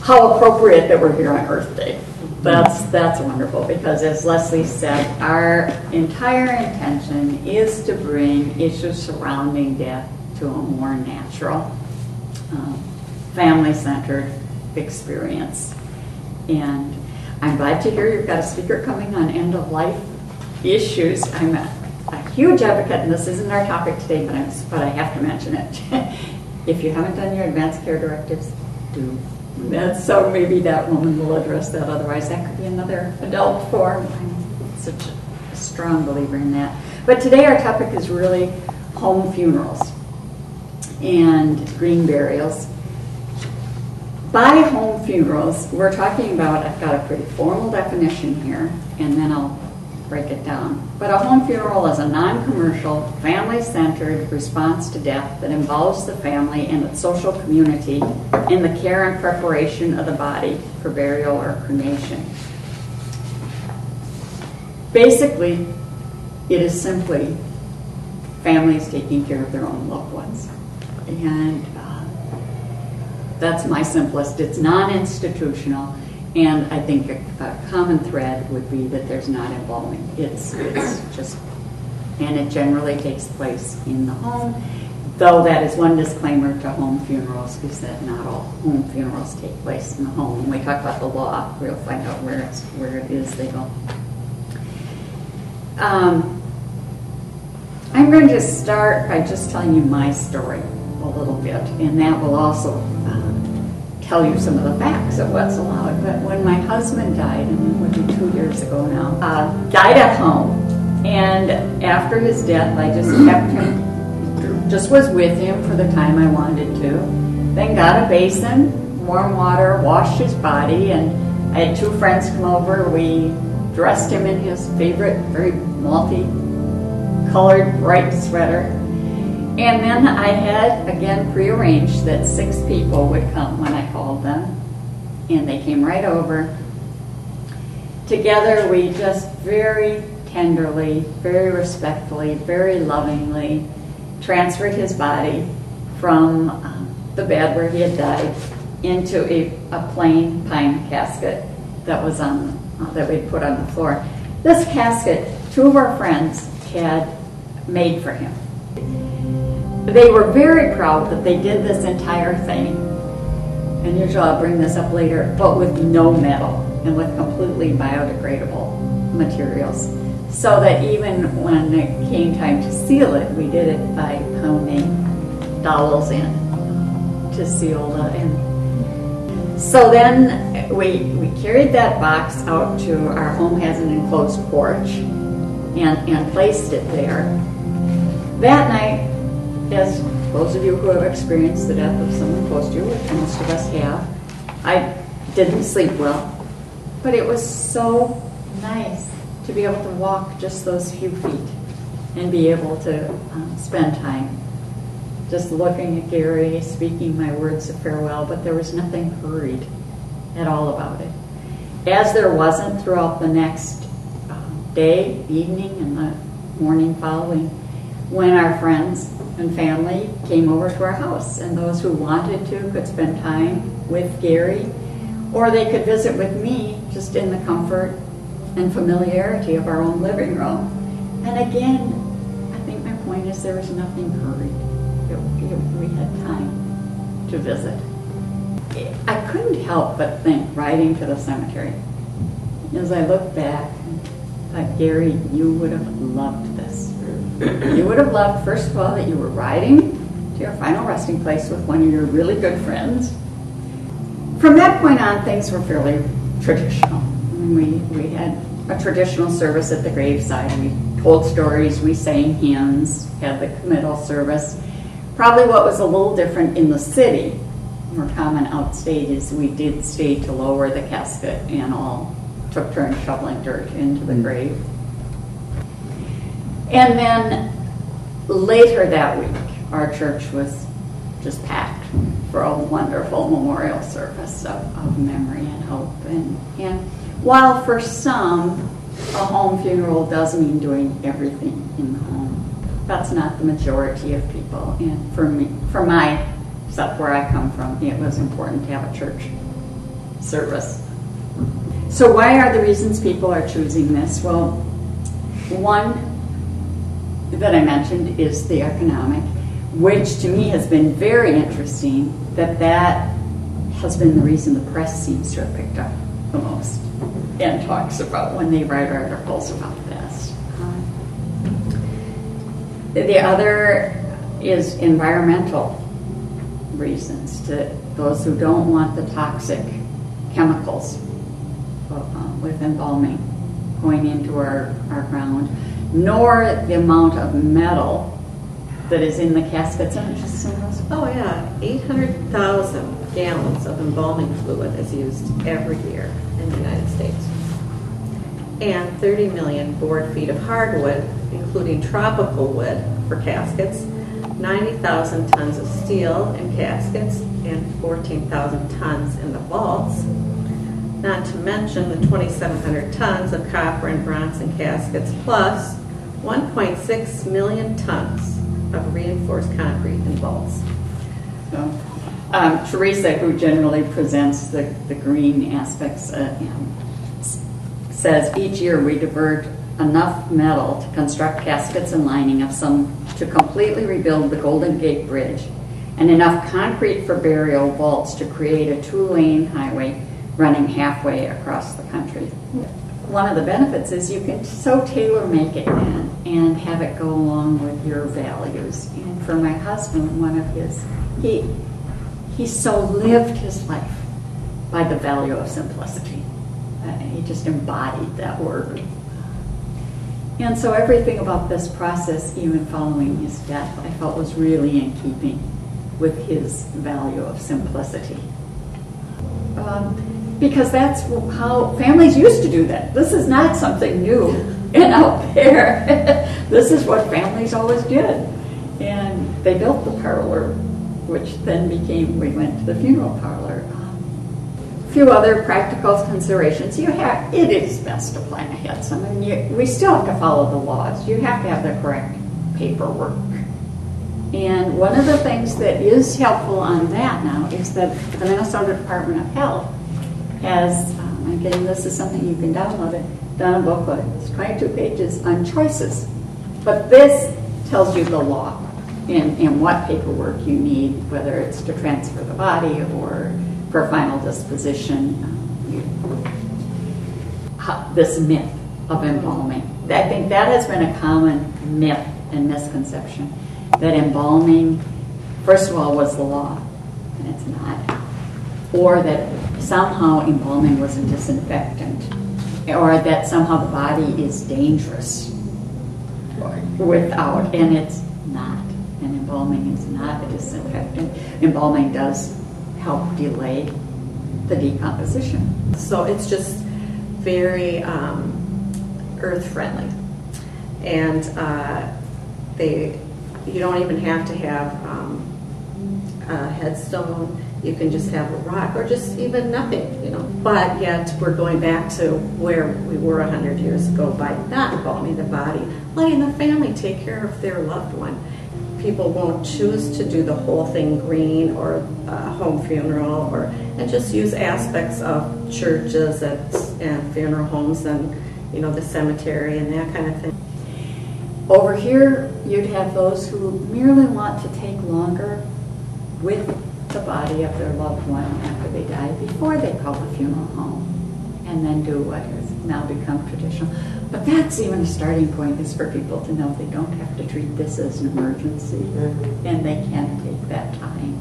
how appropriate that we're here on Earth Day. That's wonderful, because as Leslie said, our entire intention is to bring issues surrounding death to a more natural, family-centered experience. And I'm glad to hear you've got a speaker coming on end-of-life issues. I'm a huge advocate, and this isn't our topic today, but I have to mention it. If you haven't done your advanced care directives, do. So maybe that woman will address that. Otherwise, that could be another adult form. I'm such a strong believer in that. But today our topic is really home funerals and green burials. By home funerals, we're talking about, I've got a pretty formal definition here, and then I'll break it down. But a home funeral is a non-commercial, family-centered response to death that involves the family and its social community in the care and preparation of the body for burial or cremation. Basically, it is simply families taking care of their own loved ones. And that's my simplest. It's non-institutional. And I think a common thread would be that there's not involvement. It's just, and it generally takes place in the home, though that is one disclaimer to home funerals, is that not all home funerals take place in the home. When we talk about the law, we'll find out where it is they go. I'm going to start by just telling you my story a little bit, and that will also tell you some of the facts of what's allowed. But when my husband died, and it would be 2 years ago now, died at home. And after his death, I just kept him, just was with him for the time I wanted to. Then got a basin, warm water, washed his body, and I had 2 friends come over. We dressed him in his favorite, very multi-colored, bright sweater. And then I had, again, prearranged that 6 people would come when I called them. And they came right over. Together, we just very tenderly, very respectfully, very lovingly transferred his body from the bed where he had died into a plain pine casket that was that we'd put on the floor. This casket, 2 of our friends had made for him. They were very proud that they did this entire thing, and usually I'll bring this up later, but with no metal and with completely biodegradable materials, so that even when it came time to seal it, we did it by pounding dowels in to seal the in. So then we carried that box out to our home has an enclosed porch and placed it there. That night, as those of you who have experienced the death of someone close to you, which most of us have, I didn't sleep well, but it was so nice to be able to walk just those few feet and be able to spend time just looking at Gary, speaking my words of farewell, but there was nothing hurried at all about it. As there wasn't throughout the next day, evening, and the morning following, when our friends and family came over to our house, and those who wanted to could spend time with Gary, or they could visit with me just in the comfort and familiarity of our own living room. And again, I think my point is there was nothing hurried. We had time to visit. I couldn't help but think, riding to the cemetery, as I look back, like, Gary, you would have loved this. You would have loved, first of all, that you were riding to your final resting place with one of your really good friends. From that point on, things were fairly traditional. We had a traditional service at the graveside. We told stories, we sang hymns, had the committal service. Probably what was a little different in the city, more common outstate, is we did stay to lower the casket and all took turns shoveling dirt into the grave. And then later that week, our church was just packed for a wonderful memorial service of memory and hope. And while for some, a home funeral does mean doing everything in the home, that's not the majority of people. And for me, except where I come from, it was important to have a church service. So why are the reasons people are choosing this? Well, one that I mentioned is the economic, which to me has been very interesting, that has been the reason the press seems to have picked up the most and talks about when they write articles about this. The other is environmental reasons, to those who don't want the toxic chemicals with embalming going into our ground, nor the amount of metal that is in the caskets. Oh yeah, 800,000 gallons of embalming fluid is used every year in the United States. And 30 million board feet of hardwood, including tropical wood for caskets, 90,000 tons of steel in caskets, and 14,000 tons in the vaults. Not to mention the 2,700 tons of copper and bronze in caskets, plus 1.6 million tons of reinforced concrete in vaults. So, Teresa, who generally presents the green aspects, says each year we divert enough metal to construct caskets and lining of some to completely rebuild the Golden Gate Bridge, and enough concrete for burial vaults to create a 2-lane highway running halfway across the country. One of the benefits is you can so tailor make it and have it go along with your values. And for my husband, one of his, he so lived his life by the value of simplicity. He just embodied that word. And so everything about this process, even following his death, I felt was really in keeping with his value of simplicity. Because that's how families used to do that. This is not something new and out there. This is what families always did. And they built the parlor, which then we went to the funeral parlor. A few other practical considerations. It is best to plan ahead. We still have to follow the laws. You have to have the correct paperwork. And one of the things that is helpful on that now is that the Minnesota Department of Health has, again, this is something you can download it, done a booklet. It's 22 pages on choices. But this tells you the law and what paperwork you need, whether it's to transfer the body or for final disposition. This myth of embalming. I think that has been a common myth and misconception, that embalming, first of all, was the law, and it's not. Or that somehow embalming was a disinfectant, or that somehow the body is dangerous without, and it's not. And embalming is not a disinfectant. Embalming does help delay the decomposition. So it's just very earth-friendly. And you don't even have to have a headstone. You can just have a rock or just even nothing, But yet we're going back to where we were 100 years ago by not embalming the body, letting the family take care of their loved one. People won't choose to do the whole thing green or home funeral, and just use aspects of churches and funeral homes and the cemetery and that kind of thing. Over here, you'd have those who merely want to take longer with the body of their loved one after they die before they call the funeral home, and then do what has now become traditional. But that's even a starting point, is for people to know they don't have to treat this as an emergency, and they can take that time.